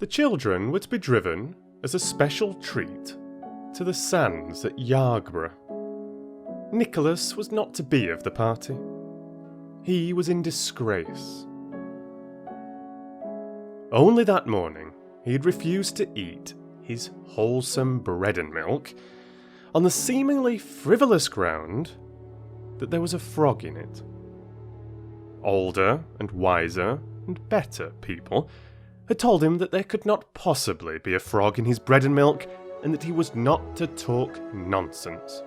The children were to be driven, as a special treat, to the sands at Yargborough. Nicholas was not to be of the party. He was in disgrace. Only that morning he had refused to eat his wholesome bread and milk on the seemingly frivolous ground that there was a frog in it. Older and wiser and better people had told him that there could not possibly be a frog in his bread and milk, and that he was not to talk nonsense.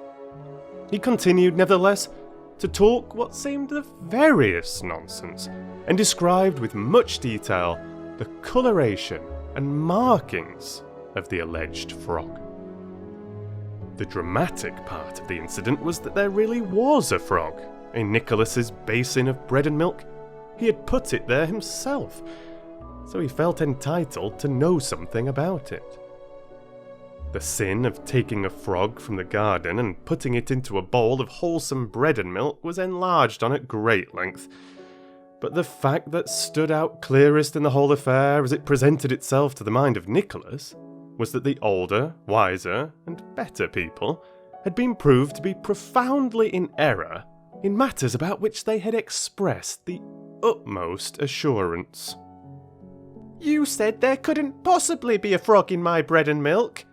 He continued, nevertheless, to talk what seemed the veriest nonsense, and described with much detail the coloration and markings of the alleged frog. The dramatic part of the incident was that there really was a frog in Nicholas's basin of bread and milk. He had put it there himself, so he felt entitled to know something about it. The sin of taking a frog from the garden and putting it into a bowl of wholesome bread and milk was enlarged on at great length, but the fact that stood out clearest in the whole affair as it presented itself to the mind of Nicholas was that the older, wiser, and better people had been proved to be profoundly in error in matters about which they had expressed the utmost assurance. "You said there couldn't possibly be a frog in my bread and milk.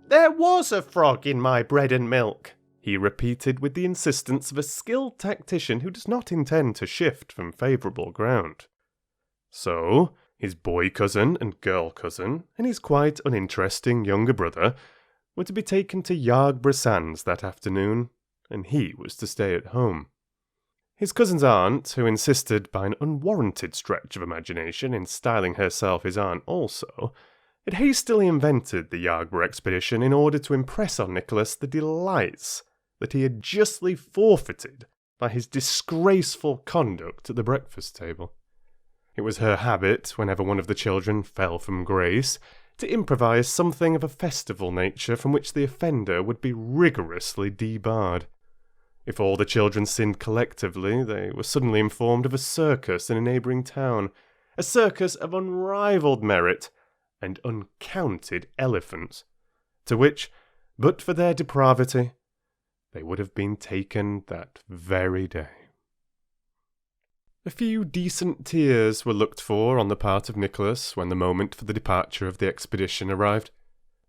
There was a frog in my bread and milk," he repeated with the insistence of a skilled tactician who does not intend to shift from favourable ground. So, his boy cousin and girl cousin, and his quite uninteresting younger brother, were to be taken to Yargborough Sands that afternoon, and he was to stay at home. His cousin's aunt, who insisted by an unwarranted stretch of imagination in styling herself his aunt also, had hastily invented the Yargborough expedition in order to impress on Nicholas the delights that he had justly forfeited by his disgraceful conduct at the breakfast table. It was her habit, whenever one of the children fell from grace, to improvise something of a festival nature from which the offender would be rigorously debarred. If all the children sinned collectively, they were suddenly informed of a circus in a neighbouring town, a circus of unrivalled merit and uncounted elephants, to which, but for their depravity, they would have been taken that very day. A few decent tears were looked for on the part of Nicholas when the moment for the departure of the expedition arrived.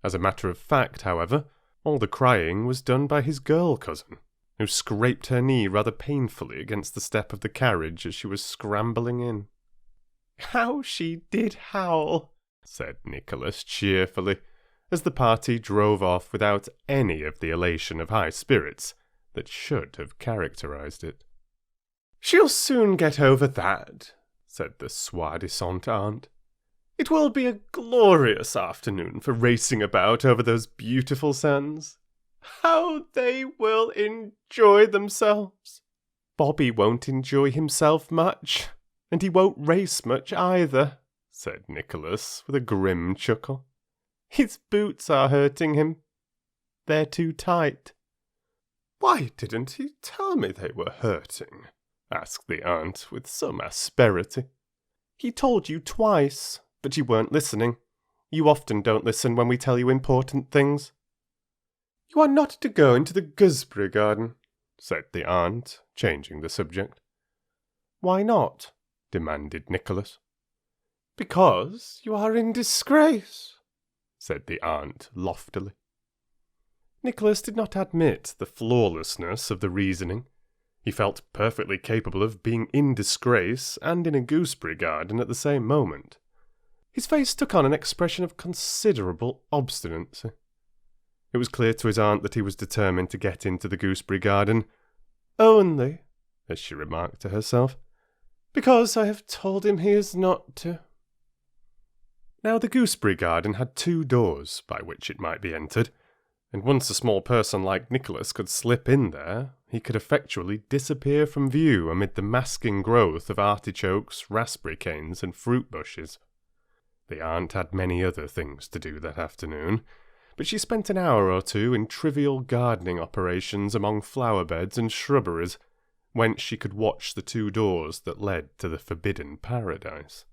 As a matter of fact, however, all the crying was done by his girl cousin, who scraped her knee rather painfully against the step of the carriage as she was scrambling in. "How she did howl!" said Nicholas cheerfully, as the party drove off without any of the elation of high spirits that should have characterized it. "She'll soon get over that," said the soi-disant aunt. "It will be a glorious afternoon for racing about over those beautiful sands. How they will enjoy themselves! Bobby won't enjoy himself much, and he won't race much either," said Nicholas with a grim chuckle. "His boots are hurting him. They're too tight." "Why didn't he tell me they were hurting?" asked the aunt with some asperity. "He told you twice, but you weren't listening. You often don't listen when we tell you important things." "You are not to go into the Gooseberry Garden," said the aunt, changing the subject. "Why not?" demanded Nicholas. "Because you are in disgrace," said the aunt loftily. Nicholas did not admit the flawlessness of the reasoning. He felt perfectly capable of being in disgrace and in a gooseberry garden at the same moment. His face took on an expression of considerable obstinacy. It was clear to his aunt that he was determined to get into the gooseberry garden, "only," as she remarked to herself, "because I have told him he is not to." Now the gooseberry garden had 2 doors by which it might be entered, and once a small person like Nicholas could slip in there, he could effectually disappear from view amid the masking growth of artichokes, raspberry canes, and fruit bushes. The aunt had many other things to do that afternoon, but she spent an hour or 2 in trivial gardening operations among flower beds and shrubberies, whence she could watch the 2 doors that led to the forbidden paradise.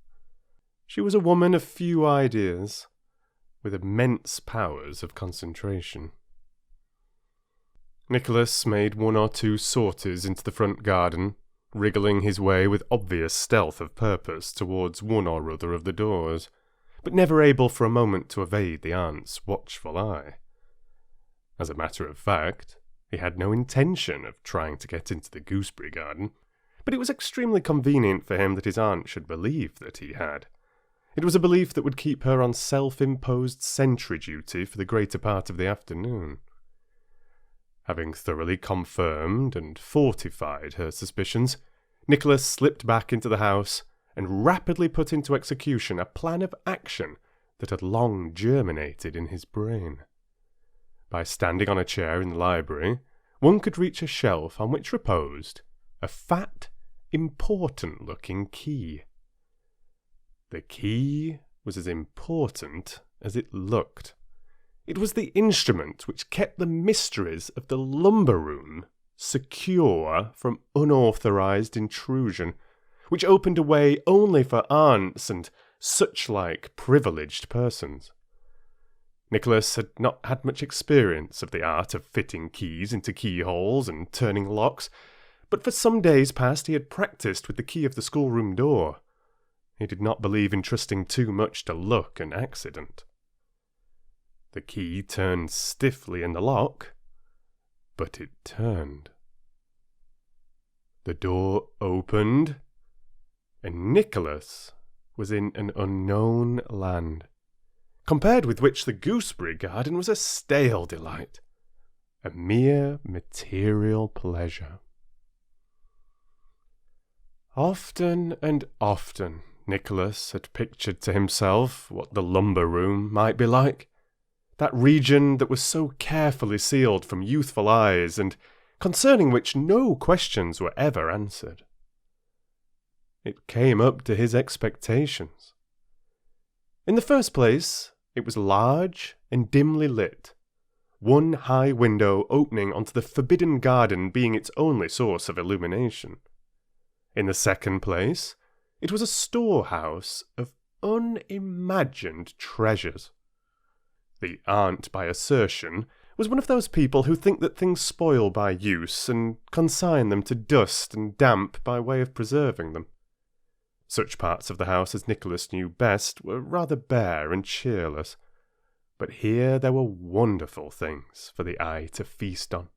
She was a woman of few ideas, with immense powers of concentration. Nicholas made one or two sorties into the front garden, wriggling his way with obvious stealth of purpose towards one or other of the doors, but never able for a moment to evade the aunt's watchful eye. As a matter of fact, he had no intention of trying to get into the Gooseberry Garden, but it was extremely convenient for him that his aunt should believe that he had. It was a belief that would keep her on self-imposed sentry duty for the greater part of the afternoon. Having thoroughly confirmed and fortified her suspicions, Nicholas slipped back into the house and rapidly put into execution a plan of action that had long germinated in his brain. By standing on a chair in the library, one could reach a shelf on which reposed a fat, important-looking key. The key was as important as it looked. It was the instrument which kept the mysteries of the lumber room secure from unauthorized intrusion, which opened a way only for aunts and such-like privileged persons. Nicholas had not had much experience of the art of fitting keys into keyholes and turning locks, but for some days past he had practised with the key of the schoolroom door. He did not believe in trusting too much to luck and accident. The key turned stiffly in the lock, but it turned. The door opened, and Nicholas was in an unknown land, compared with which the Gooseberry Garden was a stale delight, a mere material pleasure. Often and often Nicholas had pictured to himself what the lumber room might be like, that region that was so carefully sealed from youthful eyes and concerning which no questions were ever answered. It came up to his expectations. In the first place, it was large and dimly lit, one high window opening onto the forbidden garden being its only source of illumination. In the second place, it was a storehouse of unimagined treasures. The aunt, by assertion, was one of those people who think that things spoil by use and consign them to dust and damp by way of preserving them. Such parts of the house as Nicholas knew best were rather bare and cheerless, but here there were wonderful things for the eye to feast on.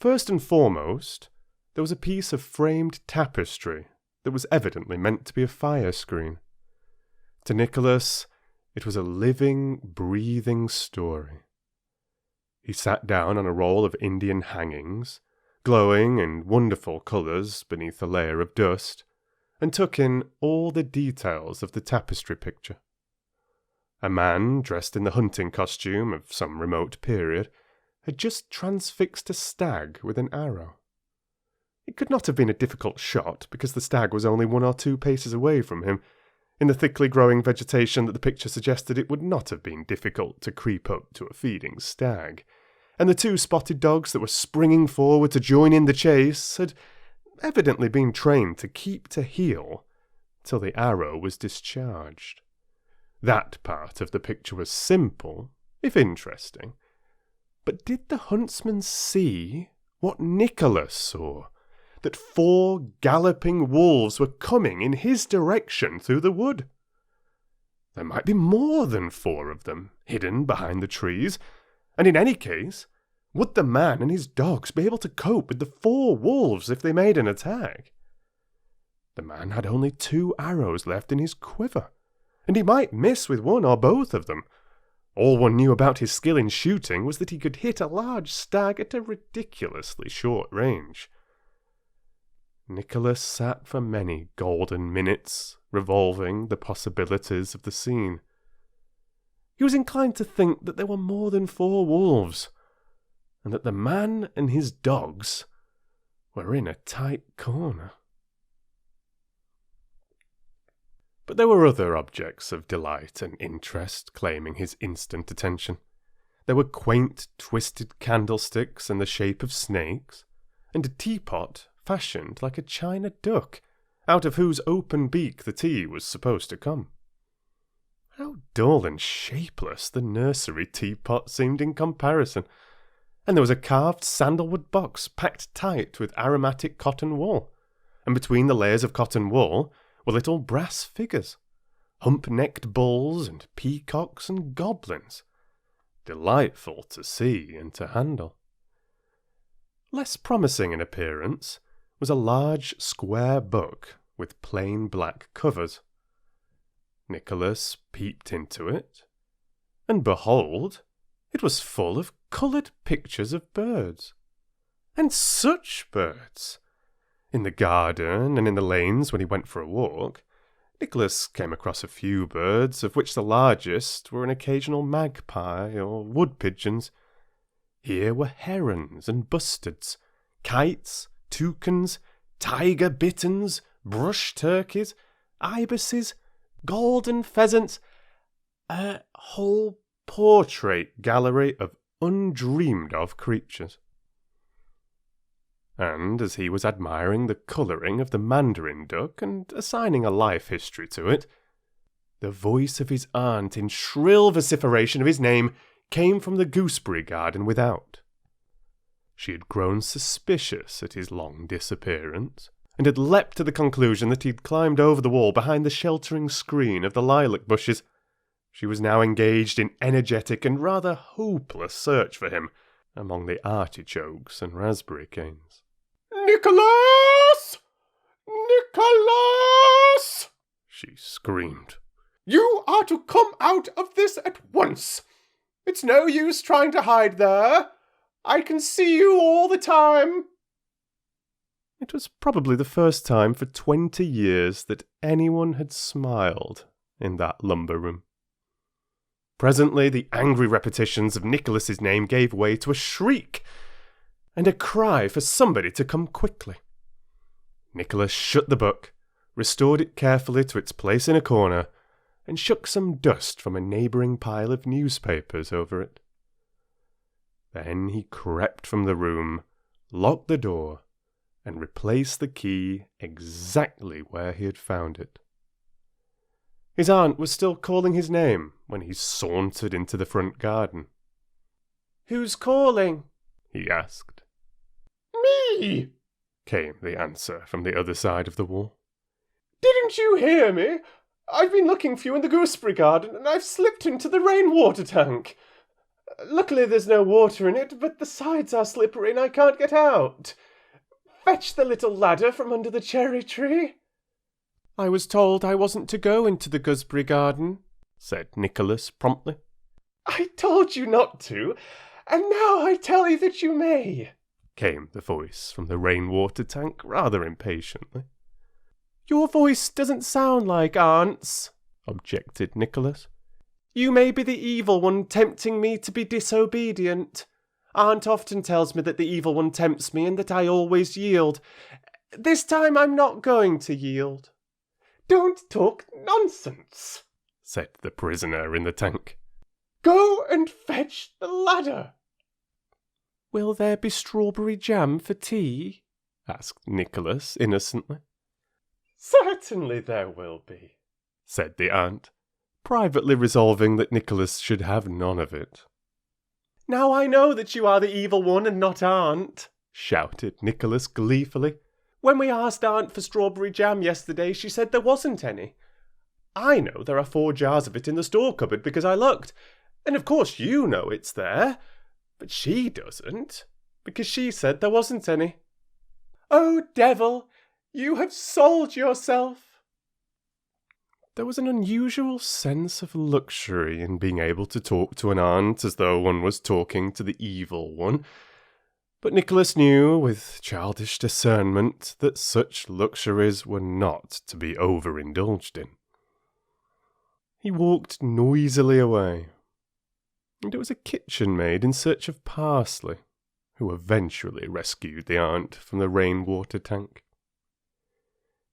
First and foremost, there was a piece of framed tapestry that was evidently meant to be a fire screen. To Nicholas, it was a living, breathing story. He sat down on a roll of Indian hangings, glowing in wonderful colours beneath a layer of dust, and took in all the details of the tapestry picture. A man, dressed in the hunting costume of some remote period, had just transfixed a stag with an arrow. It could not have been a difficult shot, because the stag was only 1 or 2 paces away from him. In the thickly growing vegetation that the picture suggested, it would not have been difficult to creep up to a feeding stag, and the 2 spotted dogs that were springing forward to join in the chase had evidently been trained to keep to heel till the arrow was discharged. That part of the picture was simple, if interesting. But did the huntsman see what Nicholas saw? That 4 galloping wolves were coming in his direction through the wood. There might be more than 4 of them, hidden behind the trees, and in any case, would the man and his dogs be able to cope with the 4 wolves if they made an attack? The man had only 2 arrows left in his quiver, and he might miss with 1 or both of them. All one knew about his skill in shooting was that he could hit a large stag at a ridiculously short range. Nicholas sat for many golden minutes, revolving the possibilities of the scene. He was inclined to think that there were more than 4 wolves, and that the man and his dogs were in a tight corner. But there were other objects of delight and interest claiming his instant attention. There were quaint, twisted candlesticks in the shape of snakes, and a teapot fashioned like a china duck, out of whose open beak the tea was supposed to come. How dull and shapeless the nursery teapot seemed in comparison, and there was a carved sandalwood box packed tight with aromatic cotton wool, and between the layers of cotton wool were little brass figures, hump-necked bulls and peacocks and goblins, delightful to see and to handle. Less promising in appearance was a large square book with plain black covers. Nicholas peeped into it, and behold, it was full of coloured pictures of birds. And such birds! In the garden and in the lanes when he went for a walk, Nicholas came across a few birds, of which the largest were an occasional magpie or wood pigeons. Here were herons and bustards, kites, toucans, tiger bitterns, brush turkeys, ibises, golden pheasants, a whole portrait gallery of undreamed-of creatures. And as he was admiring the colouring of the mandarin duck and assigning a life history to it, the voice of his aunt in shrill vociferation of his name came from the gooseberry garden without. She had grown suspicious at his long disappearance, and had leapt to the conclusion that he had climbed over the wall behind the sheltering screen of the lilac bushes. She was now engaged in energetic and rather hopeless search for him among the artichokes and raspberry canes. "Nicholas! Nicholas!" she screamed. "You are to come out of this at once. It's no use trying to hide there. I can see you all the time." It was probably the first time for 20 years that anyone had smiled in that lumber room. Presently the angry repetitions of Nicholas's name gave way to a shriek, and a cry for somebody to come quickly. Nicholas shut the book, restored it carefully to its place in a corner, and shook some dust from a neighbouring pile of newspapers over it. Then he crept from the room, locked the door, and replaced the key exactly where he had found it. His aunt was still calling his name when he sauntered into the front garden. "Who's calling?" he asked. "Me!" came the answer from the other side of the wall. "Didn't you hear me? I've been looking for you in the gooseberry garden, and I've slipped into the rainwater tank. Luckily there's no water in it, but the sides are slippery and I can't get out. Fetch the little ladder from under the cherry tree." "I was told I wasn't to go into the gooseberry garden," said Nicholas promptly. "I told you not to, and now I tell you that you may," came the voice from the rainwater tank rather impatiently. "Your voice doesn't sound like Aunt's," objected Nicholas. "You may be the evil one tempting me to be disobedient. Aunt often tells me that the evil one tempts me and that I always yield. This time I'm not going to yield." "Don't talk nonsense," said the prisoner in the tank. "Go and fetch the ladder." "Will there be strawberry jam for tea?" asked Nicholas innocently. "Certainly there will be," said the aunt, privately resolving that Nicholas should have none of it. "Now I know that you are the evil one and not Aunt," shouted Nicholas gleefully. "When we asked Aunt for strawberry jam yesterday, she said there wasn't any. I know there are 4 jars of it in the store cupboard because I looked, and of course you know it's there, but she doesn't, because she said there wasn't any. Oh, devil, you have sold yourself." There was an unusual sense of luxury in being able to talk to an aunt as though one was talking to the evil one, but Nicholas knew with childish discernment that such luxuries were not to be overindulged in. He walked noisily away, and it was a kitchen maid in search of parsley who eventually rescued the aunt from the rainwater tank.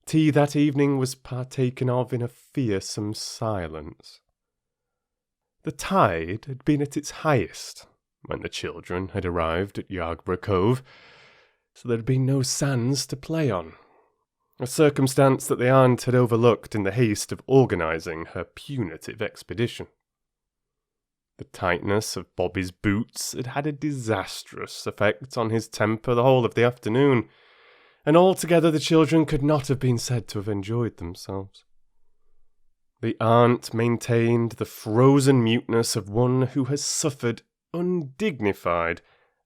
Tea that evening was partaken of in a fearsome silence. The tide had been at its highest when the children had arrived at Yargborough Cove, so there had been no sands to play on. a circumstance that the aunt had overlooked in the haste of organising her punitive expedition. The tightness of Bobby's boots had had a disastrous effect on his temper the whole of the afternoon, and altogether the children could not have been said to have enjoyed themselves. The aunt maintained the frozen muteness of one who has suffered undignified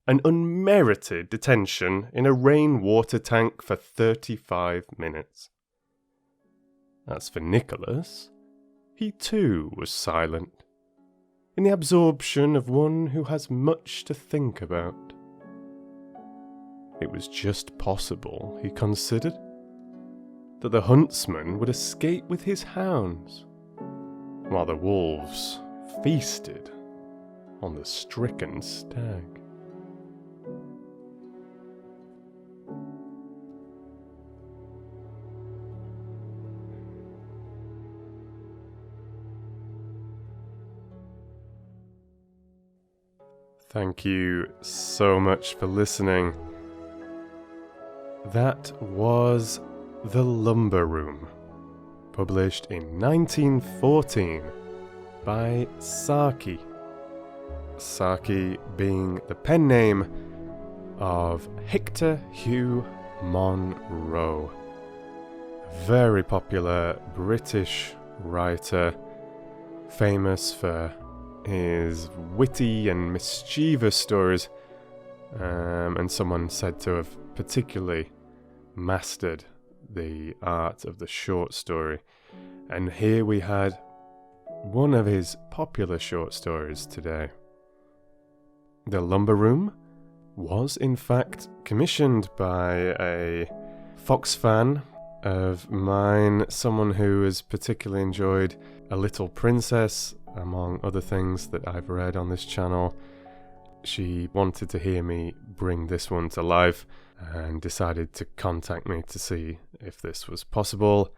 and unmerited detention in a rainwater tank for 35 minutes. As for Nicholas, he too was silent, in the absorption of one who has much to think about. It was just possible, he considered, that the huntsman would escape with his hounds, while the wolves feasted on the stricken stag. Thank you so much for listening. That was The Lumber Room, published in 1914 by Saki. Saki being the pen name of Hector Hugh Monroe, a very popular British writer, famous for his witty and mischievous stories, and someone said to have particularly mastered the art of the short story. And here we had one of his popular short stories today. The Lumber Room was in fact commissioned by a Fox fan of mine, someone who has particularly enjoyed A Little Princess, among other things that I've read on this channel. She wanted to hear me bring this one to life and decided to contact me to see if this was possible.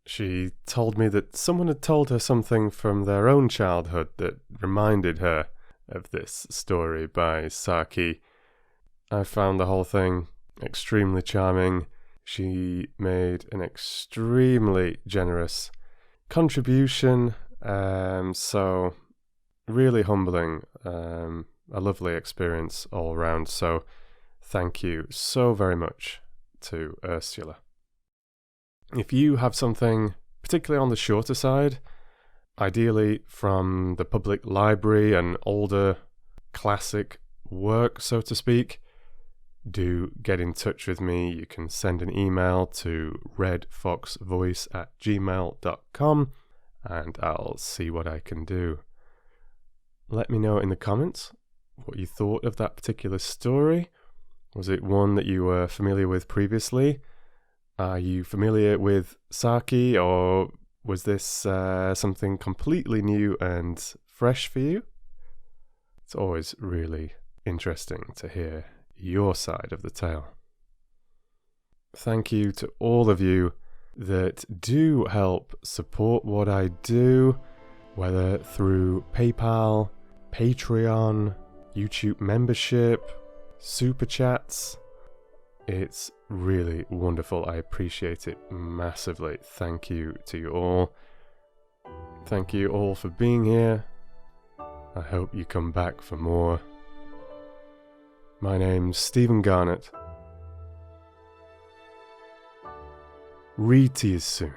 She told me that someone had told her something from their own childhood that reminded her of this story by Saki. I found the whole thing extremely charming. She made an extremely generous contribution, so really humbling, a lovely experience all round. So thank you so very much to Ursula. If you have something particularly on the shorter side, ideally from the public library and older classic work, so to speak, do get in touch with me. You can send an email to redfoxvoice@gmail.com and I'll see what I can do. Let me know in the comments what you thought of that particular story. Was it one that you were familiar with previously? Are you familiar with Saki, or was this something completely new and fresh for you? It's always really interesting to hear your side of the tale. Thank you to all of you that do help support what I do, whether through PayPal, Patreon, YouTube membership, Super Chats. It's really wonderful. I appreciate it massively. Thank you to you all. Thank you all for being here. I hope you come back for more. My name's Stephen Garnett. Read to you soon.